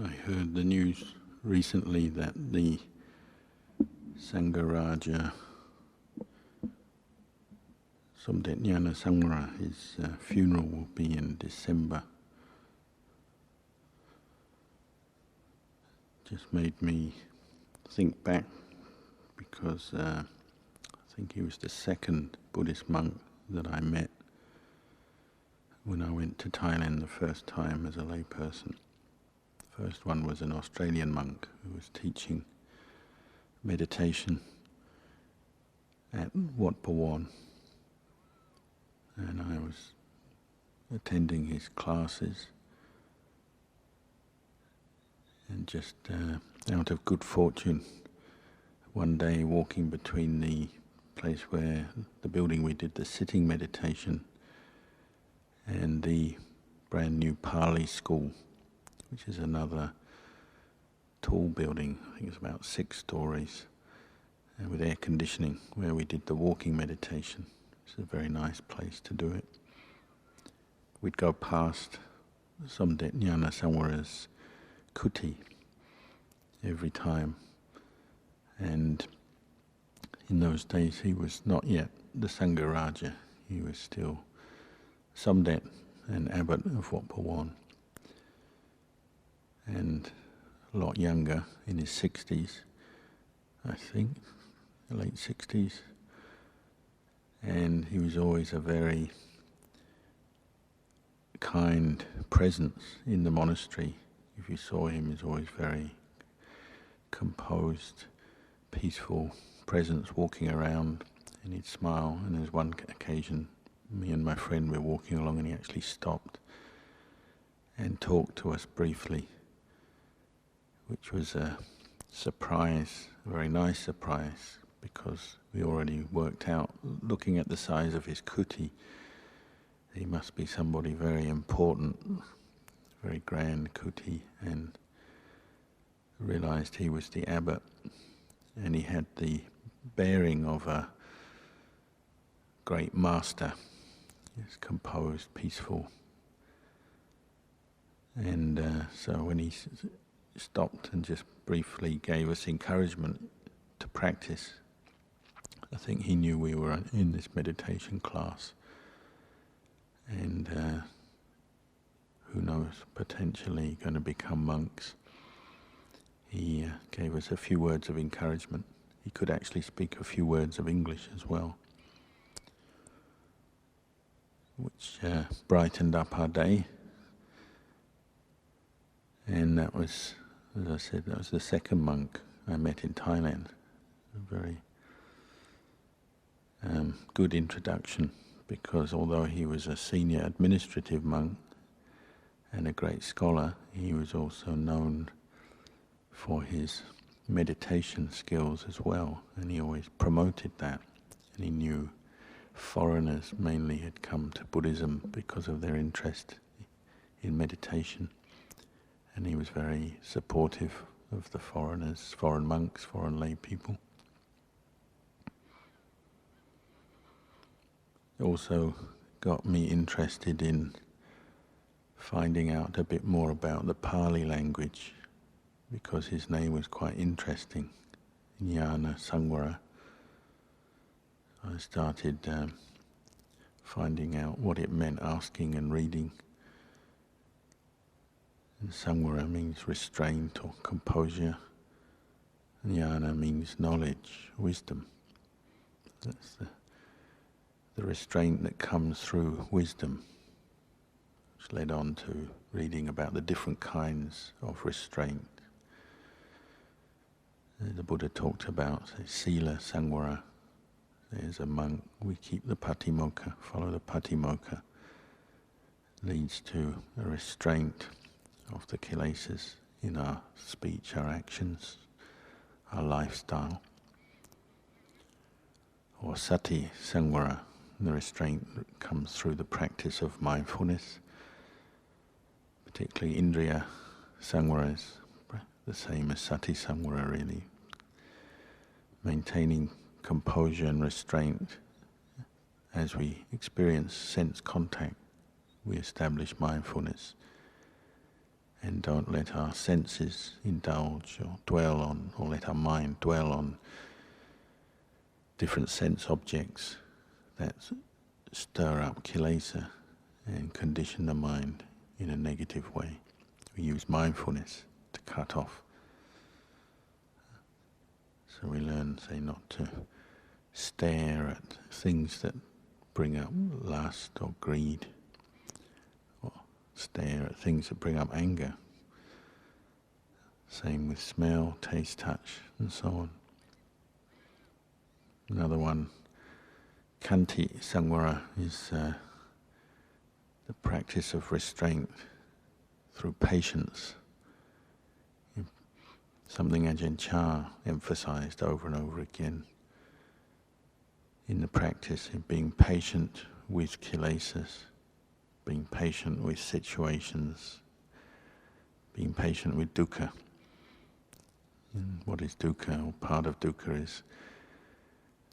I heard the news recently that the Sangharaja Somdetnyana Sangwara, his funeral will be in December. Just made me think back because I think he was the second Buddhist monk that I met when I went to Thailand the first time as a layperson. The first one was an Australian monk who was teaching meditation at Wat Pawan, and I was attending his classes, and just out of good fortune, one day walking between the place where the building we did the sitting meditation and the brand new Pali school, which is another tall building, I think it's about 6 stories, with air conditioning, where we did the walking meditation. It's a very nice place to do it. We'd go past Somdetnyana Sangwara's kuti every time, and in those days he was not yet the Sangharaja, he was still Somdet, an abbot of Wat Pawan, and a lot younger, in his 60s, I think, late 60s, and he was always a very kind presence in the monastery. If you saw him, he was always very composed, peaceful presence walking around, and he'd smile. And there's one occasion, me and my friend were walking along and he actually stopped and talked to us briefly, which was a surprise, a very nice surprise, because we already worked out, looking at the size of his kuti, he must be somebody very important, very grand kuti, and realized he was the abbot, and he had the bearing of a great master. He was composed, peaceful, and so when he stopped and just briefly gave us encouragement to practice, I think he knew we were in this meditation class, and who knows, potentially going to become monks. He gave us a few words of encouragement. He could actually speak a few words of English as well, which brightened up our day. And that was, as I said, that was the second monk I met in Thailand. A very good introduction, because although he was a senior administrative monk and a great scholar, he was also known for his meditation skills as well, and he always promoted that. And he knew foreigners mainly had come to Buddhism because of their interest in meditation, and he was very supportive of the foreigners, foreign monks, foreign lay people. Also got me interested in finding out a bit more about the Pali language, because his name was quite interesting, Jnana Sangwara. I started finding out what it meant, asking and reading. And Sangwara means restraint or composure. Jnana means knowledge, wisdom. That's the restraint that comes through wisdom, which led on to reading about the different kinds of restraint. The Buddha talked about Sila Sangwara. There's a monk, we keep the Patimokkha, follow the Patimokkha, leads to a restraint of the kilesas in our speech, our actions, our lifestyle. Or Sati Sangwara, the restraint that comes through the practice of mindfulness, particularly Indriya Sangwara is the same as Sati Sangwara really. Maintaining composure and restraint as we experience sense contact, we establish mindfulness. and don't let our senses indulge or dwell on, or let our mind dwell on different sense objects that stir up kilesa and condition the mind in a negative way. We use mindfulness to cut off. So we learn, say, not to stare at things that bring up lust or greed, or stare at things that bring up anger. Same with smell, taste, touch, and so on. Another one, Kanti Sangwara, is the practice of restraint through patience. Something Ajahn Chah emphasized over and over again in the practice of being patient with kilesas, being patient with situations, being patient with dukkha. And what is dukkha, or part of dukkha, is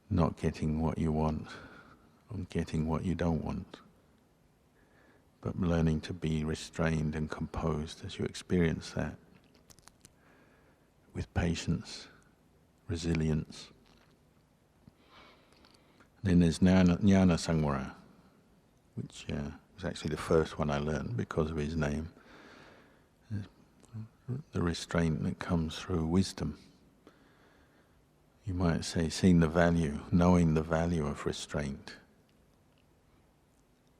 not getting what you want, or getting what you don't want, but learning to be restrained and composed as you experience that, with patience, resilience. Then there's Jnana Sangwara, which was actually the first one I learned because of his name. The restraint that comes through wisdom. You might say seeing the value, knowing the value of restraint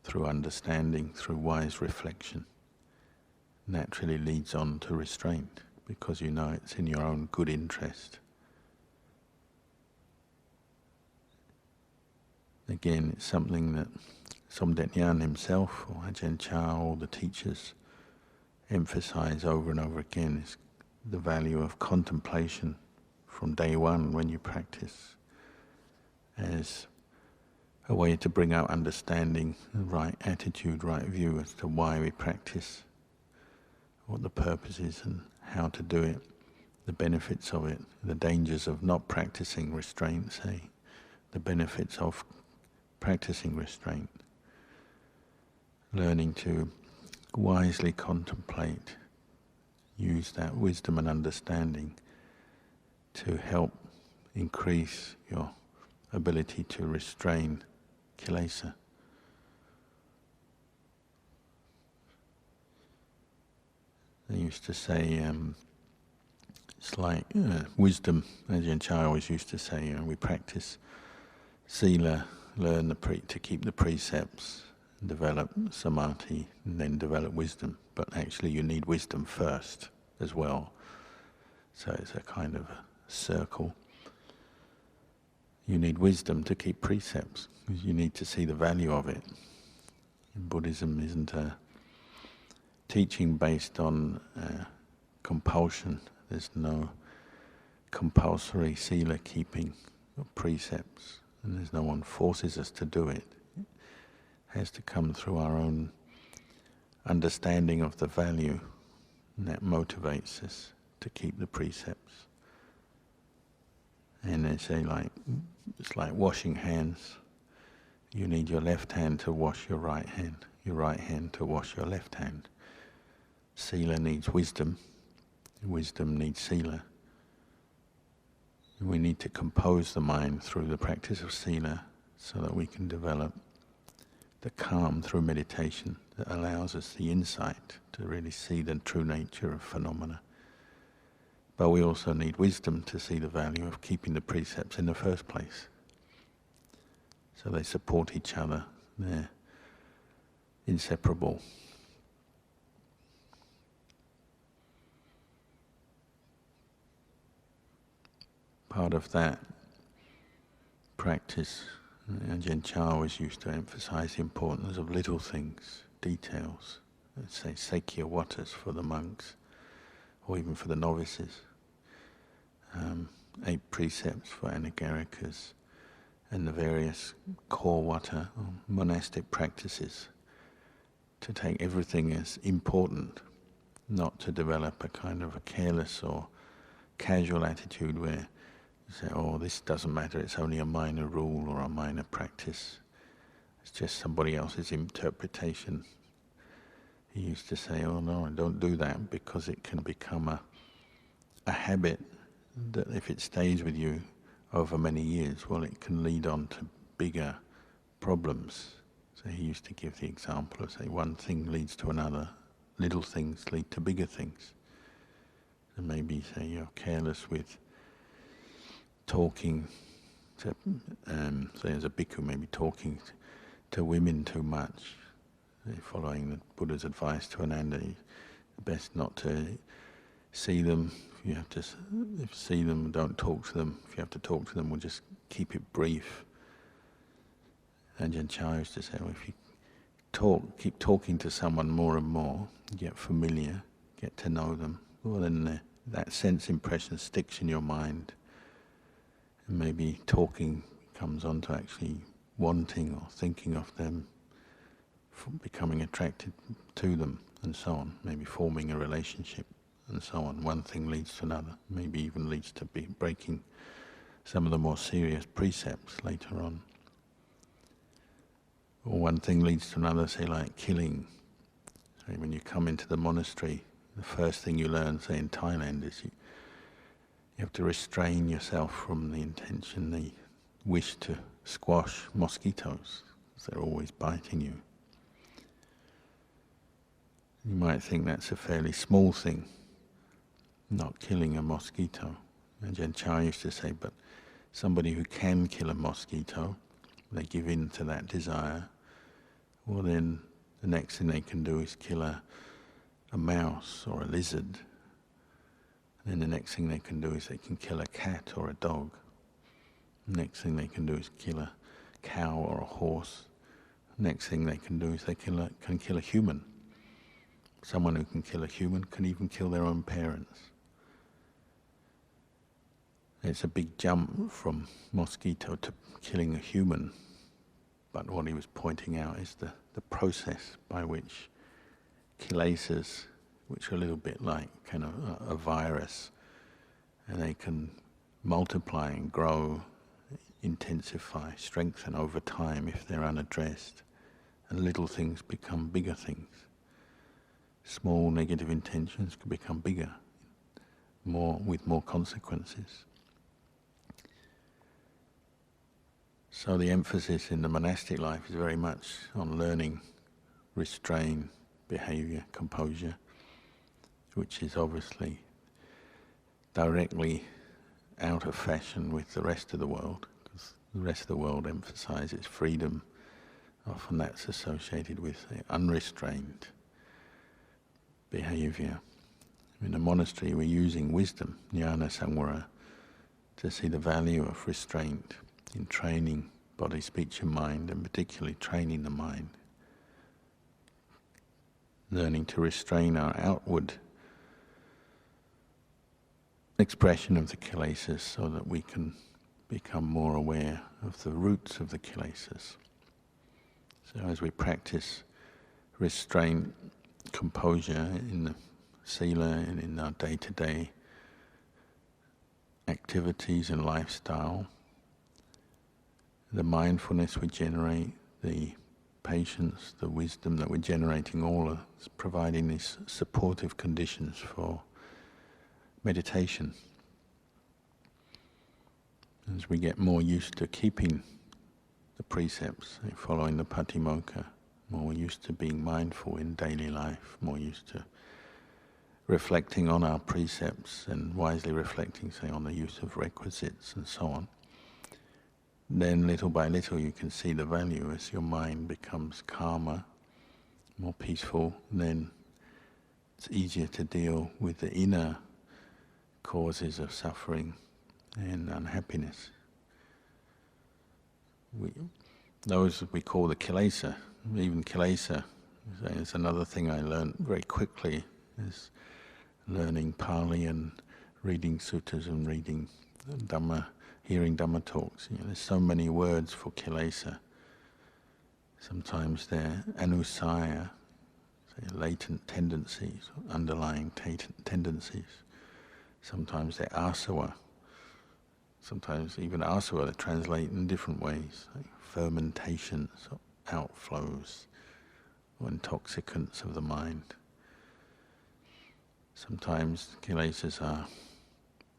through understanding, through wise reflection, naturally leads on to restraint, because you know it's in your own good interest. Again, it's something that Somdet Nyan himself, or Ajahn Chah, all the teachers emphasize over and over again, is the value of contemplation from day one when you practice, as a way to bring out understanding, right attitude, right view as to why we practice, what the purpose is and how to do it, the benefits of it, the dangers of not practicing restraint, say, the benefits of practicing restraint, learning to wisely contemplate, use that wisdom and understanding to help increase your ability to restrain kilesa. They used to say, it's like wisdom, Ajahn Chah always used to say, we practice sila, learn to keep the precepts, develop samadhi, and then develop wisdom. But actually you need wisdom first as well. So it's a kind of a circle. You need wisdom to keep precepts, because you need to see the value of it. And Buddhism isn't a teaching based on compulsion. There's no compulsory sila keeping of precepts, and there's no one forces us to do it. It has to come through our own understanding of the value, and that motivates us to keep the precepts. And they say, it's like washing hands. You need your left hand to wash your right hand to wash your left hand. Sila needs wisdom needs sila. We need to compose the mind through the practice of sila so that we can develop the calm through meditation that allows us the insight to really see the true nature of phenomena. But we also need wisdom to see the value of keeping the precepts in the first place. So they support each other, they're inseparable. Part of that practice, Ajahn Chah always used to emphasize the importance of little things, details. Let's say Sakya waters for the monks, or even for the novices. 8 precepts for anagarikas, and the various core wata, or monastic practices, to take everything as important, not to develop a kind of a careless or casual attitude where you say, oh, this doesn't matter, it's only a minor rule or a minor practice. It's just somebody else's interpretation. he used to say, oh no, don't do that, because it can become a habit that if it stays with you over many years, well, it can lead on to bigger problems. So he used to give the example of, say, one thing leads to another, little things lead to bigger things. So maybe, say, you're careless with talking to, say as a bhikkhu, maybe talking to women too much, following the Buddha's advice to Ananda, best not to see them. If you have to see them, don't talk to them. If you have to talk to them, we'll just keep it brief. And Ajahn used to say, well, if you keep talking to someone more and more, get familiar, get to know them, well then that sense impression sticks in your mind. And maybe talking comes on to actually wanting or thinking of them, becoming attracted to them, and so on. Maybe forming a relationship, and so on. One thing leads to another. Maybe even leads to breaking some of the more serious precepts later on. Or one thing leads to another, say like killing. So when you come into the monastery, the first thing you learn, say in Thailand, is you have to restrain yourself from the intention, the wish to squash mosquitoes, because they're always biting you. You might think that's a fairly small thing, not killing a mosquito. And Ajahn used to say, but somebody who can kill a mosquito, they give in to that desire, well then the next thing they can do is kill a mouse or a lizard. And then the next thing they can do is they can kill a cat or a dog. The next thing they can do is kill a cow or a horse. The next thing they can do is they can kill a human. Someone who can kill a human can even kill their own parents. It's a big jump from mosquito to killing a human. But what he was pointing out is the process by which kilesas, which are a little bit like kind of a virus, and they can multiply and grow, intensify, strengthen over time if they're unaddressed, and little things become bigger things. Small negative intentions can become bigger, with more consequences. So the emphasis in the monastic life is very much on learning restrained behavior, composure, which is obviously directly out of fashion with the rest of the world, because the rest of the world emphasizes freedom. Often that's associated with unrestrained behavior. In the monastery we're using wisdom, jnana samvara, to see the value of restraint in training body, speech and mind, and particularly training the mind. Learning to restrain our outward expression of the kilesas so that we can become more aware of the roots of the kilesas. So as we practice restraint, composure in the sila and in our day-to-day activities and lifestyle, the mindfulness we generate, the patience, the wisdom that we're generating, all is providing these supportive conditions for meditation. As we get more used to keeping the precepts, following the patimokkha, more used to being mindful in daily life, more used to reflecting on our precepts and wisely reflecting, say, on the use of requisites and so on, then little by little you can see the value as your mind becomes calmer, more peaceful. Then it's easier to deal with the inner causes of suffering and unhappiness. Those we call the kilesa. Even kilesa is another thing I learned very quickly, is learning Pali and reading suttas and reading Dhamma, hearing Dhamma talks. There's so many words for kilesa. Sometimes they're anusaya, latent tendencies, underlying tendencies. Sometimes they're asava. Sometimes even asava they translate in different ways, like fermentations, outflows, or intoxicants of the mind. Sometimes kilesas are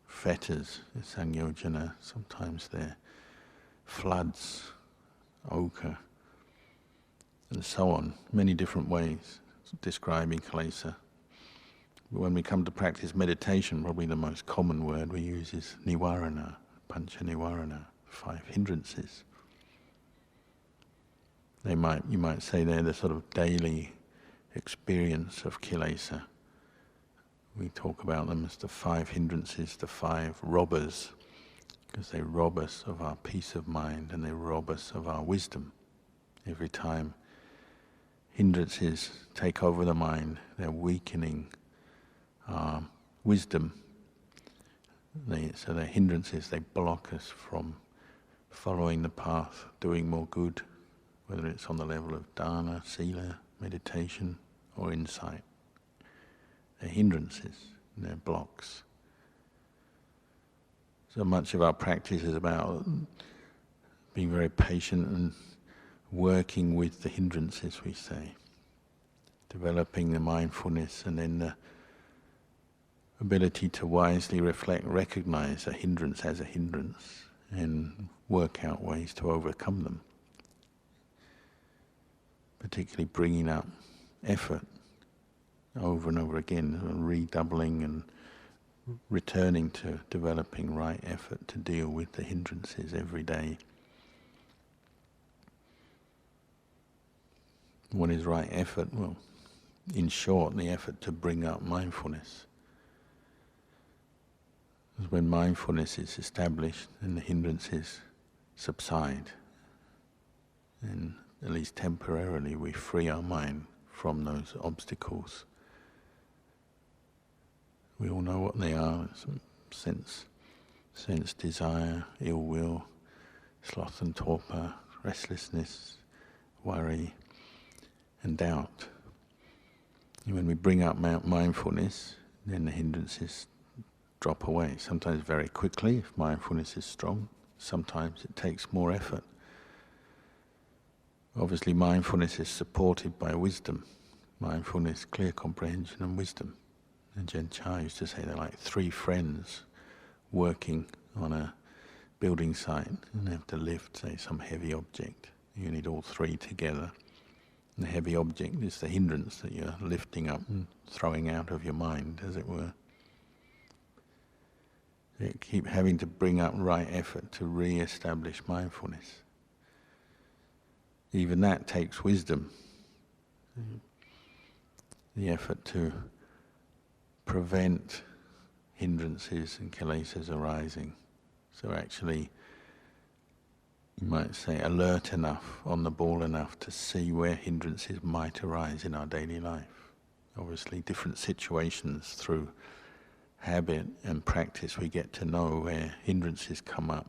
fetters, sangyojana, sometimes they're floods, ochre, and so on. Many different ways describing kilesa. But when we come to practice meditation, probably the most common word we use is nivarana, pancha nivarana, 5 hindrances. You might say they're the sort of daily experience of kilesa. We talk about them as the 5 hindrances, the 5 robbers, because they rob us of our peace of mind and they rob us of our wisdom. Every time hindrances take over the mind, they're weakening our wisdom. So they're hindrances, they block us from following the path, doing more good, whether it's on the level of dana, sila, meditation, or insight. They're hindrances, and they're blocks. So much of our practice is about being very patient and working with the hindrances, we say. Developing the mindfulness and then the ability to wisely reflect, recognize a hindrance as a hindrance and work out ways to overcome them. Particularly bringing up effort over and over again, redoubling and returning to developing right effort to deal with the hindrances every day. What is right effort? Well, in short, the effort to bring up mindfulness. Because when mindfulness is established, then the hindrances subside. And at least temporarily, we free our mind from those obstacles. We all know what they are: sense desire, ill will, sloth and torpor, restlessness, worry, and doubt. And when we bring up mindfulness, then the hindrances drop away. Sometimes very quickly, if mindfulness is strong. Sometimes it takes more effort. Obviously, mindfulness is supported by wisdom. Mindfulness, clear comprehension, and wisdom. And Ajahn Chah used to say they're like 3 friends working on a building site, and they have to lift, say, some heavy object. You need all 3 together. And the heavy object is the hindrance that you're lifting up and throwing out of your mind, as it were. You keep having to bring up right effort to re-establish mindfulness. Even that takes wisdom. The effort to prevent hindrances and kilesas arising. So actually, you might say, alert enough, on the ball enough to see where hindrances might arise in our daily life. Obviously, different situations through habit and practice, we get to know where hindrances come up,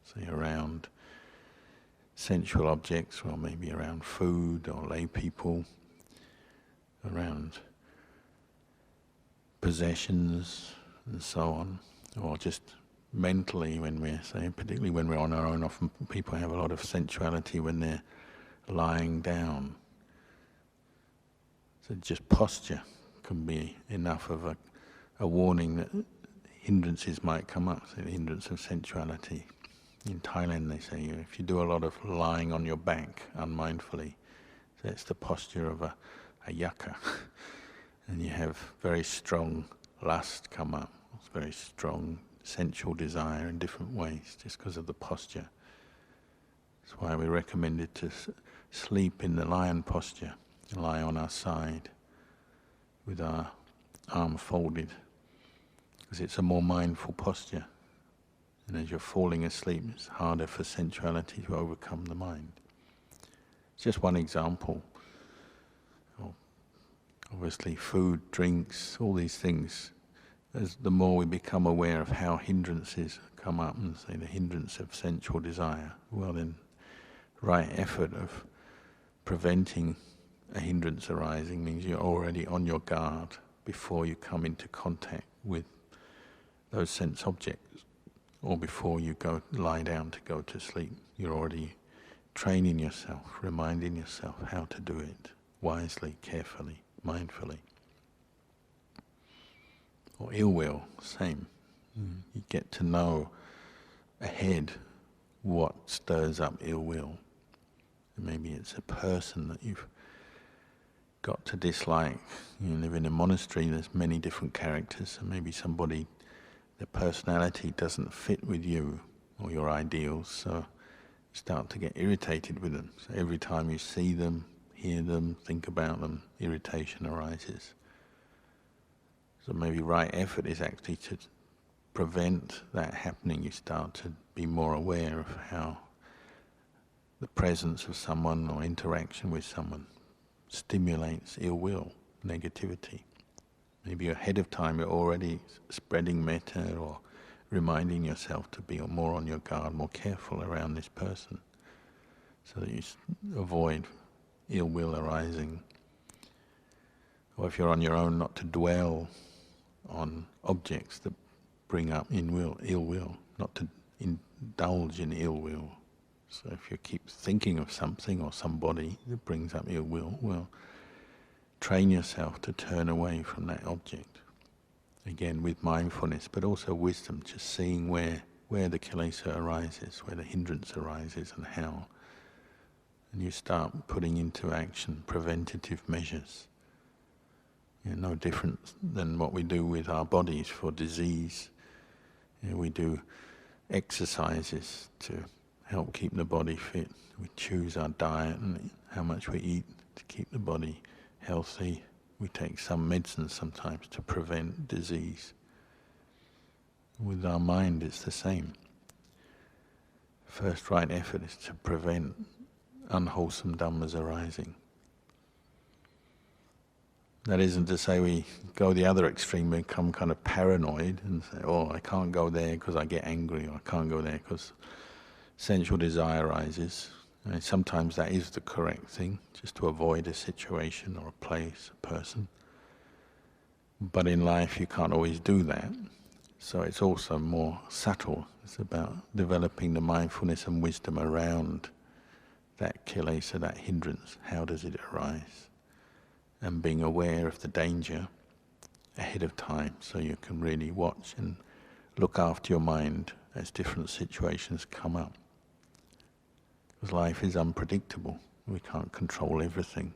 say around sensual objects, or maybe around food or lay people, around possessions and so on, or just mentally when we're saying, particularly when we're on our own, often people have a lot of sensuality when they're lying down. So just posture can be enough of a warning that hindrances might come up, so the hindrance of sensuality. In Thailand they say, if you do a lot of lying on your back unmindfully, so it's the posture of a yaka. And you have very strong lust come up, it's very strong sensual desire in different ways, just because of the posture. That's why we recommended to sleep in the lion posture, lie on our side with our arm folded, because it's a more mindful posture. And as you're falling asleep, it's harder for sensuality to overcome the mind. It's just one example. Obviously, food, drinks, all these things, as the more we become aware of how hindrances come up, and say the hindrance of sensual desire, well then, right effort of preventing a hindrance arising means you're already on your guard before you come into contact with those sense objects, or before you go lie down to go to sleep. You're already training yourself, reminding yourself how to do it. wisely, carefully, mindfully. Or ill will, same. You get to know ahead what stirs up ill will. Maybe it's a person that you've got to dislike. You live in a monastery, there's many different characters, and maybe somebody, their personality doesn't fit with you or your ideals, so you start to get irritated with them. So every time you see them, hear them, think about them, irritation arises. So maybe right effort is actually to prevent that happening. You start to be more aware of how the presence of someone or interaction with someone stimulates ill will, negativity. Maybe ahead of time you're already spreading metta or reminding yourself to be more on your guard, more careful around this person, so that you avoid ill will arising. Or if you're on your own, not to dwell on objects that bring up ill will, not to indulge in ill will. So if you keep thinking of something or somebody that brings up ill will, well, train yourself to turn away from that object. Again, with mindfulness, but also wisdom, just seeing where the kilesa arises, where the hindrance arises and how. And you start putting into action preventative measures. No different than what we do with our bodies for disease. We do exercises to help keep the body fit. We choose our diet and how much we eat to keep the body healthy. We take some medicines sometimes to prevent disease. With our mind it's the same. First right effort is to prevent unwholesome dhammas arising. That isn't to say we go the other extreme, we become kind of paranoid and say, oh, I can't go there because I get angry, or I can't go there because sensual desire arises. And sometimes that is the correct thing, just to avoid a situation or a place, a person. But in life you can't always do that. So it's also more subtle. It's about developing the mindfulness and wisdom around that kilesa, that hindrance. How does it arise? And being aware of the danger ahead of time, so you can really watch and look after your mind as different situations come up. Because life is unpredictable. We can't control everything.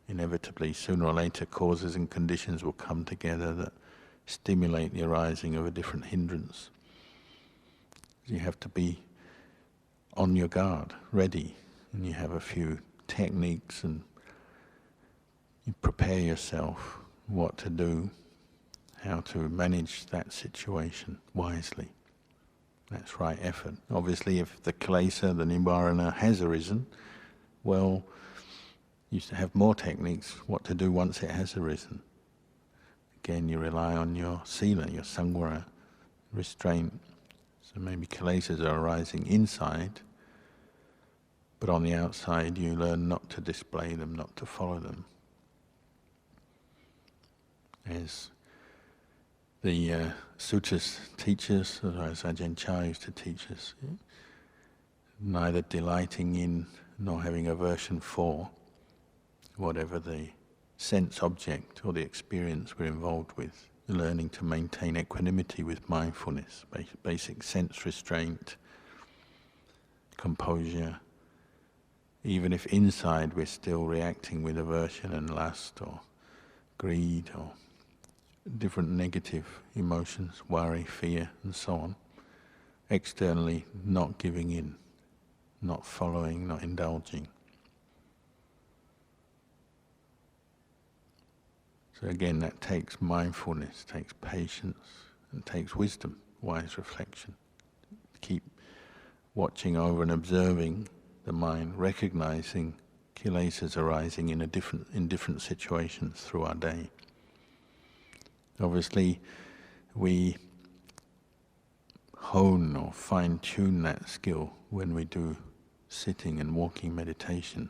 Inevitably, sooner or later, causes and conditions will come together that stimulate the arising of a different hindrance. You have to be on your guard, ready, and you have a few techniques and you prepare yourself what to do, how to manage that situation wisely. That's right effort. Obviously, if the kilesa, the nibbana, has arisen, well, you have more techniques what to do once it has arisen. Again, you rely on your sila, your samvara, restraint. So maybe kilesas are arising inside, but on the outside you learn not to display them, not to follow them. As the sutras teach us, or as Ajahn used to teach us, neither delighting in nor having aversion for whatever the sense object or the experience we're involved with, learning to maintain equanimity with mindfulness, basic sense restraint, composure, even if inside we're still reacting with aversion and lust or greed or different negative emotions, worry, fear, and so on. Externally, not giving in, not following, not indulging. So again, that takes mindfulness, takes patience, and takes wisdom, wise reflection. Keep watching over and observing the mind, recognizing kilesas arising in different situations through our day. Obviously, we hone or fine-tune that skill when we do sitting and walking meditation.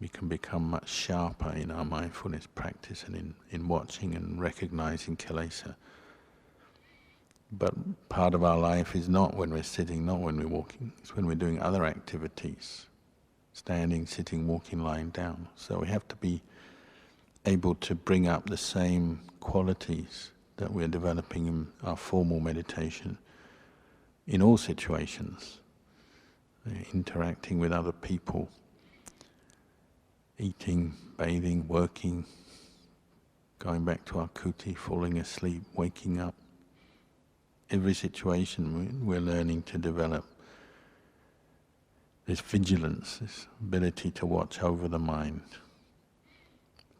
We can become much sharper in our mindfulness practice and in watching and recognizing kilesa. But part of our life is not when we're sitting, not when we're walking, it's when we're doing other activities. standing, sitting, walking, lying down. So we have to be able to bring up the same qualities that we're developing in our formal meditation in all situations, interacting with other people, eating, bathing, working, going back to our kuti, falling asleep, waking up. Every situation we're learning to develop this vigilance, this ability to watch over the mind,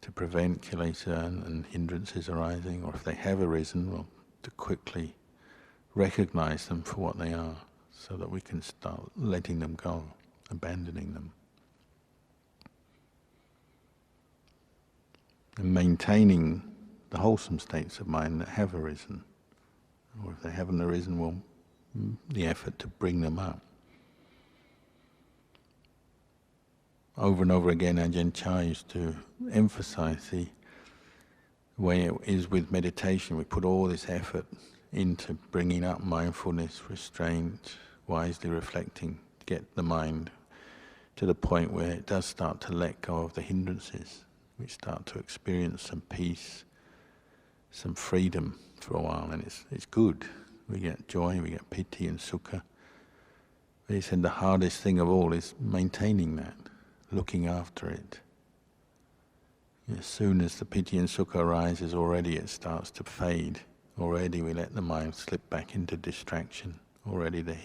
to prevent kilesa and hindrances arising, or if they have arisen, well, to quickly recognize them for what they are, so that we can start letting them go, abandoning them. And maintaining the wholesome states of mind that have arisen, or if they haven't arisen, well, the effort to bring them up. Over and over again, Ajahn Chah used to emphasize the way it is with meditation. We put all this effort into bringing up mindfulness, restraint, wisely reflecting, to get the mind to the point where it does start to let go of the hindrances. We start to experience some peace, some freedom for a while, and it's good. We get joy, we get piti and sukha. But he said the hardest thing of all is maintaining that, looking after it. As soon as the piti and sukha arises, already it starts to fade. Already we let the mind slip back into distraction. Already the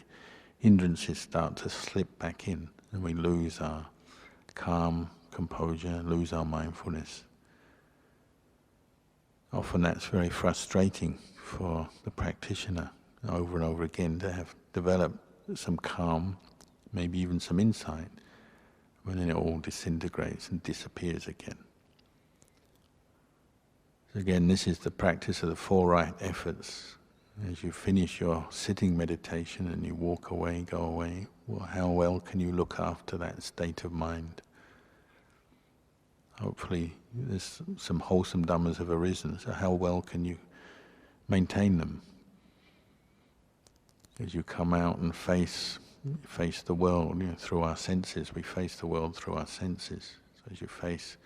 hindrances start to slip back in, and we lose our calm, composure, lose our mindfulness. Often that's very frustrating for the practitioner, over and over again, to have developed some calm, maybe even some insight, when then it all disintegrates and disappears again. So again, this is the practice of the four right efforts. As you finish your sitting meditation and you walk away, go away, well, how well can you look after that state of mind? Hopefully there's some wholesome dhammas have arisen, so how well can you maintain them? As you come out and face the world, through our senses, we face the world through our senses. So as you face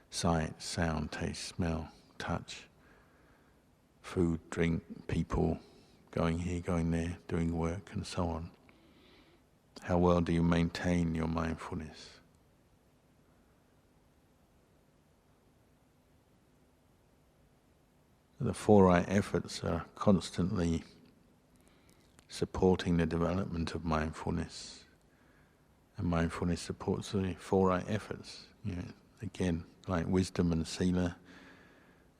sight, sound, taste, smell, touch, food, drink, people, going here, going there, doing work, and so on. How well do you maintain your mindfulness? The four right efforts are constantly supporting the development of mindfulness, and mindfulness supports the four right efforts. Again, like wisdom and sila,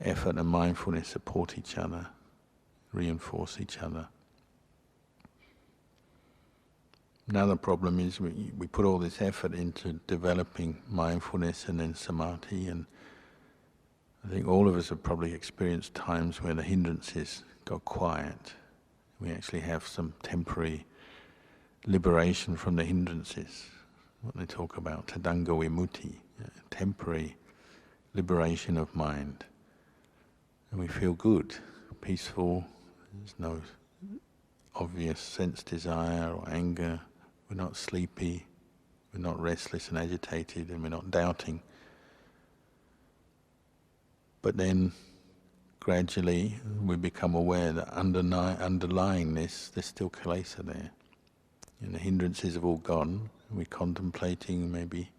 effort and mindfulness support each other, reinforce each other. Another problem is we put all this effort into developing mindfulness and then samadhi, and I think all of us have probably experienced times where the hindrances go quiet. We actually have some temporary liberation from the hindrances, what they talk about, tadanga vimutti, temporary liberation of mind. And we feel good, peaceful, there's no obvious sense desire or anger, we're not sleepy, we're not restless and agitated, and we're not doubting. But then gradually we become aware that underlying this, there's still kilesa there. And the hindrances have all gone. We're contemplating, maybe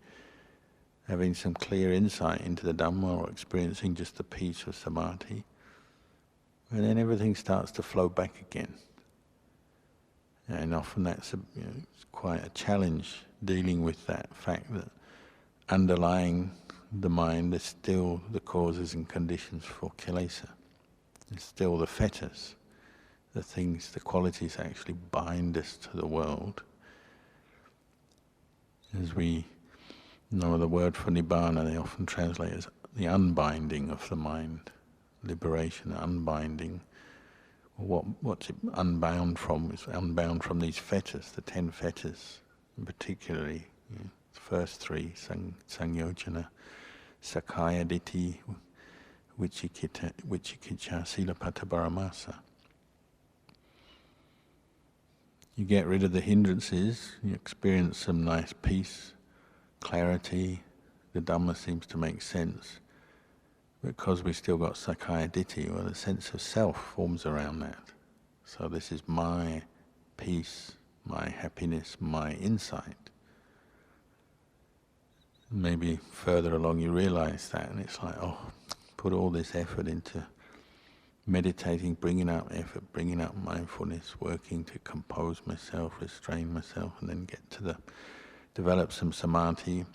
having some clear insight into the Dhamma, or experiencing just the peace of samadhi. And then everything starts to flow back again. And often that's it's quite a challenge, dealing with that fact that underlying the mind is still the causes and conditions for kilesa. It's still the fetters, the things, the qualities that actually bind us to the world. As we know the word for nibbana, they often translate as the unbinding of the mind, liberation, unbinding. What's it unbound from? It's unbound from these fetters, the 10 fetters, and particularly the first three, sangyojana, sakaya ditti, vicikicca, silapata paramasa. You get rid of the hindrances, you experience some nice peace, clarity, the Dhamma seems to make sense. Because we still got Sakkaya Ditthi, well, the sense of self forms around that. So this is my peace, my happiness, my insight. Maybe further along you realize that, and it's like, oh, put all this effort into meditating, bringing up effort, bringing up mindfulness, working to compose myself, restrain myself, and then get to develop some samadhi.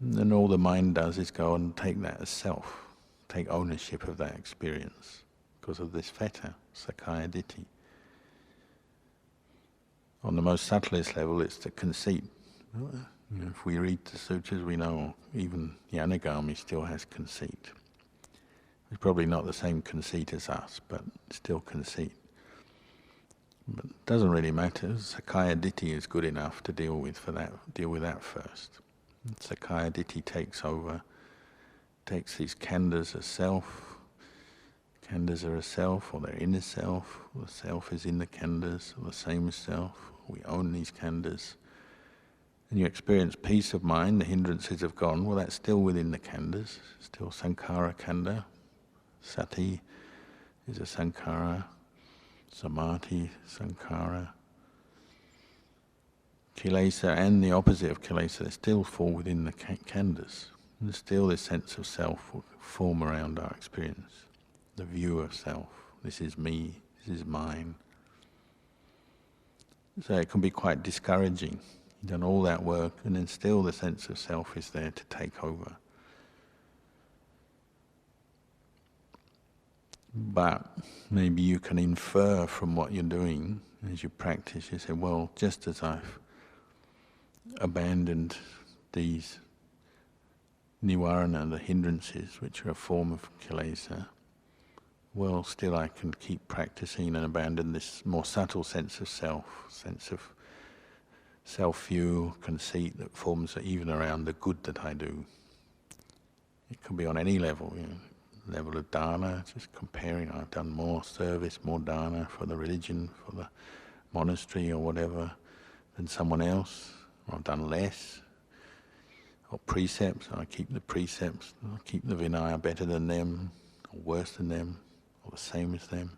And then all the mind does is go and take that as self, take ownership of that experience because of this fetter, Sakkaya Ditthi. On the most subtlest level, it's the conceit. If we read the sutras, we know even the Anagami still has conceit. It's probably not the same conceit as us, but still conceit. But it doesn't really matter. Sakkaya Ditthi is good enough to deal with that first. Sakkaya Ditthi takes over, takes these khandhas as self. Khandhas are a self, or their inner self. Or the self is in the khandhas, or the same as self. We own these khandhas. And you experience peace of mind, the hindrances have gone. Well, that's still within the khandhas, still sankhara khandha. Sati is a sankhara, samadhi, sankhara. Kilesa and the opposite of kilesa, they still fall within the khandhas. And still this sense of self will form around our experience. The view of self. This is me, this is mine. So it can be quite discouraging. You've done all that work and then still the sense of self is there to take over. But maybe you can infer from what you're doing as you practice. You say, well, just as I've abandoned these nivarana, the hindrances, which are a form of kilesa, well, still I can keep practicing and abandon this more subtle sense of self, sense of self-view, conceit that forms even around the good that I do. It can be on any level, level of dana, just comparing, I've done more service, more dana for the religion, for the monastery or whatever than someone else, or I've done less, or precepts, I keep the precepts, I keep the vinaya better than them, or worse than them, or the same as them.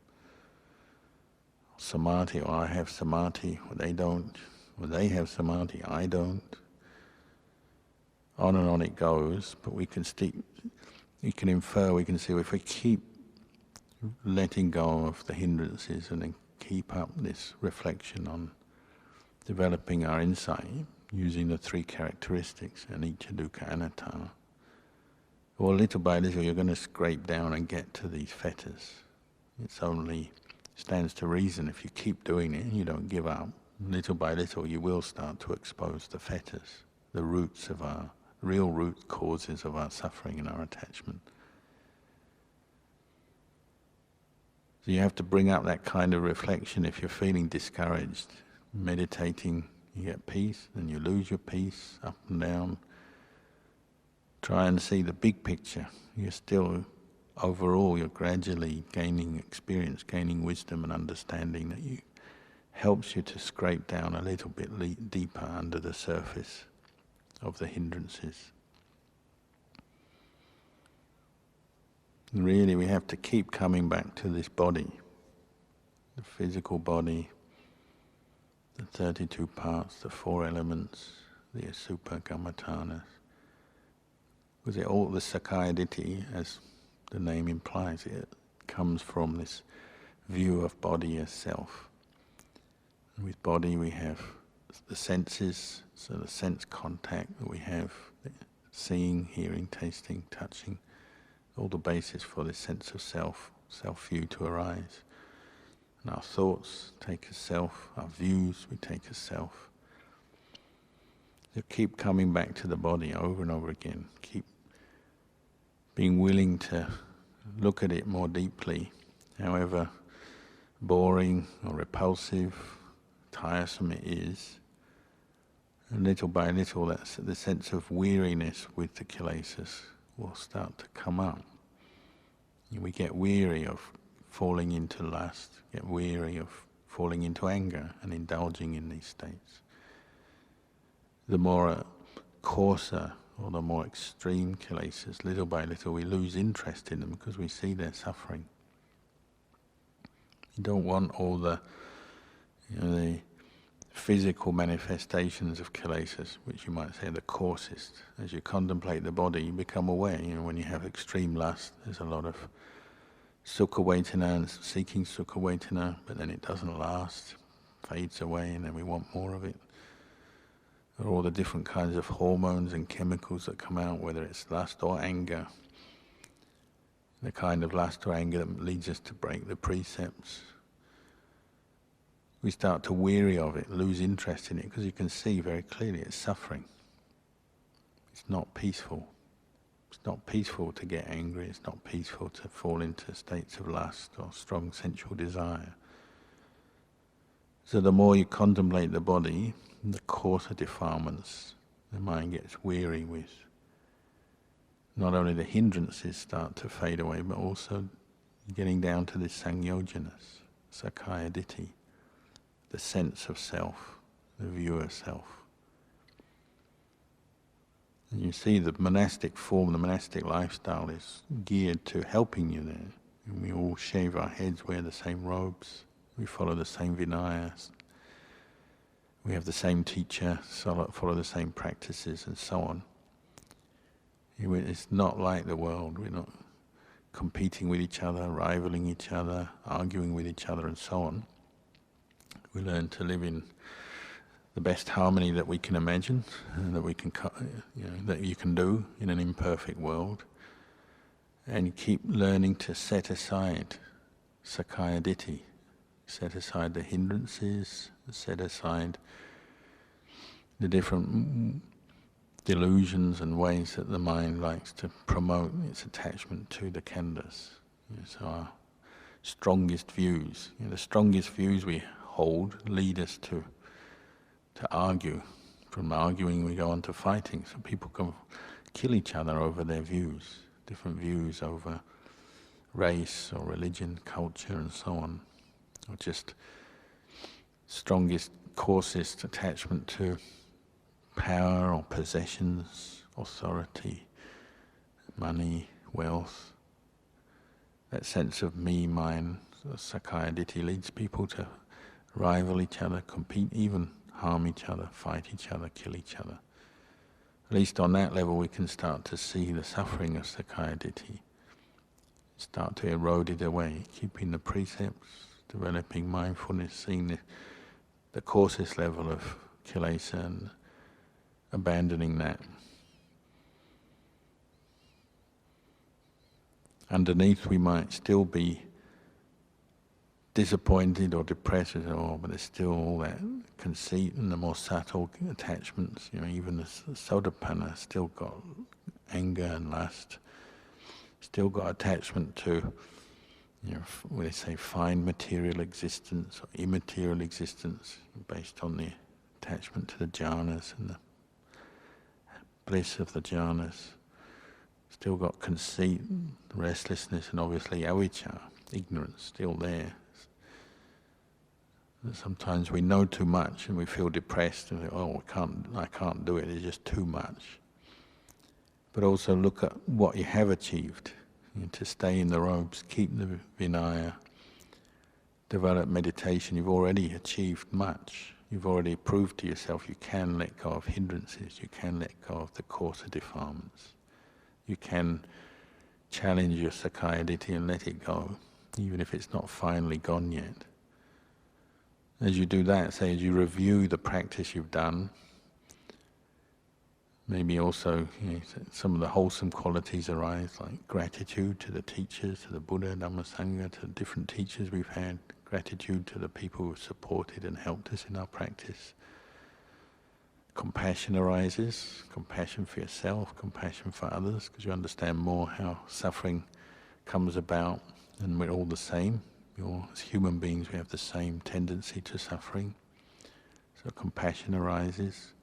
Samadhi, or I have samadhi, or they don't, or they have samadhi, I don't. On and on it goes, but we can infer, we can see if we keep letting go of the hindrances and then keep up this reflection on developing our insight using the three characteristics, anicca, dukkha, anatta. Or little by little you're going to scrape down and get to these fetters. It's only stands to reason if you keep doing it, you don't give up. Little by little you will start to expose the fetters, the roots of our real root causes of our suffering and our attachment. So you have to bring up that kind of reflection if you're feeling discouraged. Meditating, you get peace, then you lose your peace, up and down. Try and see the big picture. You're still, overall, you're gradually gaining experience, gaining wisdom and understanding that helps you to scrape down a little bit deeper under the surface of the hindrances. And really we have to keep coming back to this body, the physical body, the 32 parts, the 4 elements, the asubha kamatanas. Because all the Sakkaya Ditthi, as the name implies, it comes from this view of body as self. And with body we have the senses, so the sense contact that we have, seeing, hearing, tasting, touching, all the basis for this sense of self-view to arise. And our thoughts take as self, our views we take as self. So keep coming back to the body over and over again. Keep being willing to look at it more deeply, however boring or repulsive, tiresome it is. And little by little, that's the sense of weariness with the kilesas will start to come up. We get weary of falling into lust, get weary of falling into anger and indulging in these states. The more coarser or the more extreme kilesas, little by little we lose interest in them because we see their suffering. You don't want all the physical manifestations of kilesas, which you might say are the coarsest. As you contemplate the body, you become aware. When you have extreme lust, there's a lot of sukha vedana and seeking sukha vedana, but then it doesn't last, fades away, and then we want more of it. Or all the different kinds of hormones and chemicals that come out, whether it's lust or anger. The kind of lust or anger that leads us to break the precepts. We start to weary of it, lose interest in it, because you can see very clearly it's suffering. It's not peaceful. It's not peaceful to get angry. It's not peaceful to fall into states of lust or strong sensual desire. So the more you contemplate the body, the coarser defilements the mind gets weary with. Not only the hindrances start to fade away, but also getting down to this sangyojanas, sakkaya ditthi, the sense of self, the viewer self. And you see the monastic form, the monastic lifestyle is geared to helping you there. And we all shave our heads, wear the same robes, we follow the same vinayas, we have the same teacher, follow the same practices and so on. It's not like the world. We're not competing with each other, rivaling each other, arguing with each other and so on. We learn to live in the best harmony that we can imagine, and that we can, that you can do in an imperfect world, and keep learning to set aside sakkaya ditthi, set aside the hindrances, set aside the different delusions and ways that the mind likes to promote its attachment to the khandhas. So our strongest views, the strongest views we hold lead us to argue. From arguing we go on to fighting. So people can kill each other over their views, different views over race or religion, culture and so on. Or just strongest, coarsest attachment to power or possessions, authority, money, wealth. That sense of me, mine, sakkaya ditthi leads people to rival each other, compete, even harm each other, fight each other, kill each other. At least on that level we can start to see the suffering of sakkaya ditthi, start to erode it away, keeping the precepts, developing mindfulness, seeing the coarsest level of kilesa and abandoning that. Underneath we might still be disappointed or depressed, but there's still all that conceit and the more subtle attachments. Even the sotapanna still got anger and lust, still got attachment to, when they say fine material existence or immaterial existence, based on the attachment to the jhanas and the bliss of the jhanas. Still got conceit, restlessness, and obviously avijja, ignorance, still there. Sometimes we know too much and we feel depressed and think, I can't do it, it's just too much. But also look at what you have achieved. To stay in the robes, keep the vinaya, develop meditation, you've already achieved much. You've already proved to yourself you can let go of hindrances, you can let go of the coarser defilements. You can challenge your sakkaya ditthi and let it go, even if it's not finally gone yet. As you do that, say as you review the practice you've done, maybe also some of the wholesome qualities arise, like gratitude to the teachers, to the Buddha, Dhamma, Sangha, to the different teachers we've had, gratitude to the people who've supported and helped us in our practice. Compassion arises, compassion for yourself, compassion for others, because you understand more how suffering comes about, and we're all the same. As human beings we have the same tendency to suffering. So compassion arises.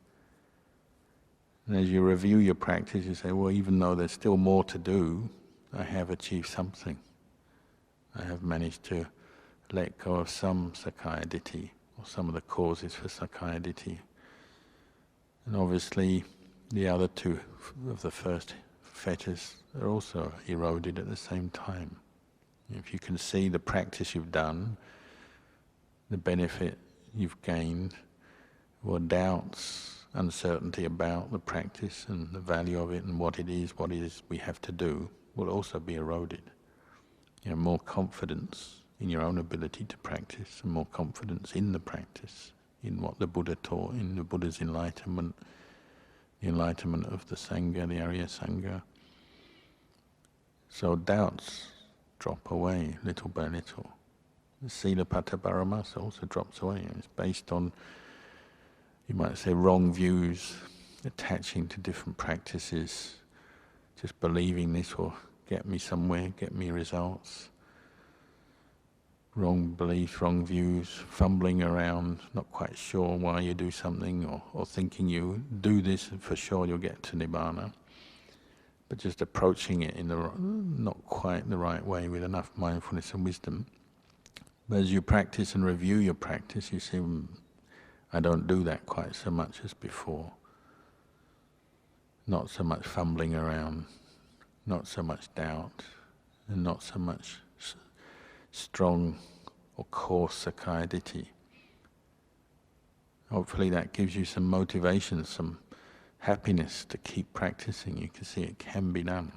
And as you review your practice, you say, well, even though there's still more to do, I have achieved something. I have managed to let go of some sakkaya ditthi, or some of the causes for sakkaya ditthi. And obviously, the other two of the first fetters are also eroded at the same time. If you can see the practice you've done, the benefit you've gained, or doubts, uncertainty about the practice and the value of it and what it is we have to do, will also be eroded. More confidence in your own ability to practice, and more confidence in the practice, in what the Buddha taught, in the Buddha's enlightenment, the enlightenment of the Sangha, the Arya Sangha. So doubts drop away little by little. The Sila Pata Paramasa also drops away. It's based on, you might say, wrong views, attaching to different practices, just believing this will get me somewhere, get me results. Wrong beliefs, wrong views, fumbling around, not quite sure why you do something, or thinking you do this and for sure you'll get to Nibbana. But just approaching it in the not quite the right way with enough mindfulness and wisdom. But as you practice and review your practice, you see, I don't do that quite so much as before. Not so much fumbling around, not so much doubt, and not so much strong or coarse sakkaya ditthi. Hopefully that gives you some motivation, some happiness to keep practicing. You can see it can be done.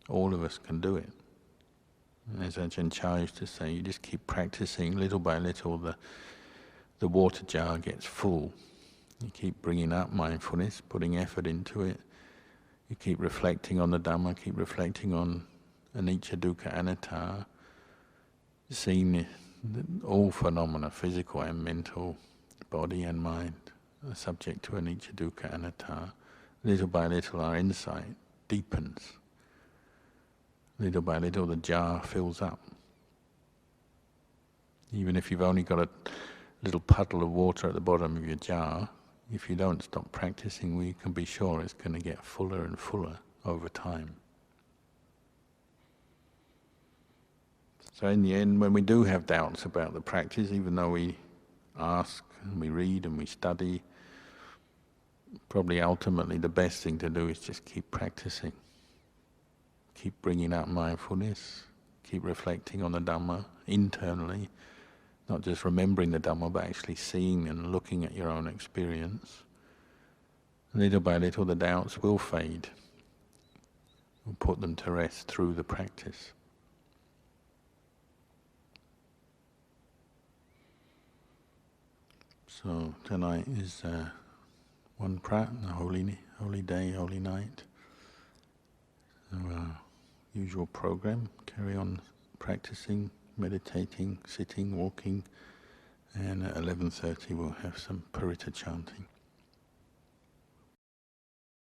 All of us can do it. And as Ajahn Chah used to say, you just keep practicing, little by little the water jar gets full. You keep bringing up mindfulness, putting effort into it. You keep reflecting on the Dhamma, keep reflecting on anicca, dukkha, anatta, seeing all phenomena, physical and mental, body and mind, are subject to anicca, dukkha, anatta. Little by little our insight deepens. Little by little the jar fills up. Even if you've only got a little puddle of water at the bottom of your jar, if you don't stop practicing, we can be sure it's going to get fuller and fuller over time. So in the end, when we do have doubts about the practice, even though we ask and we read and we study, probably ultimately the best thing to do is just keep practicing. Keep bringing up mindfulness, keep reflecting on the Dhamma internally, not just remembering the Dhamma, but actually seeing and looking at your own experience. Little by little the doubts will fade. We'll put them to rest through the practice. So tonight is one prat, a holy day, holy night. So usual program, carry on practicing, meditating, sitting, walking, and at 11:30 we'll have some paritta chanting.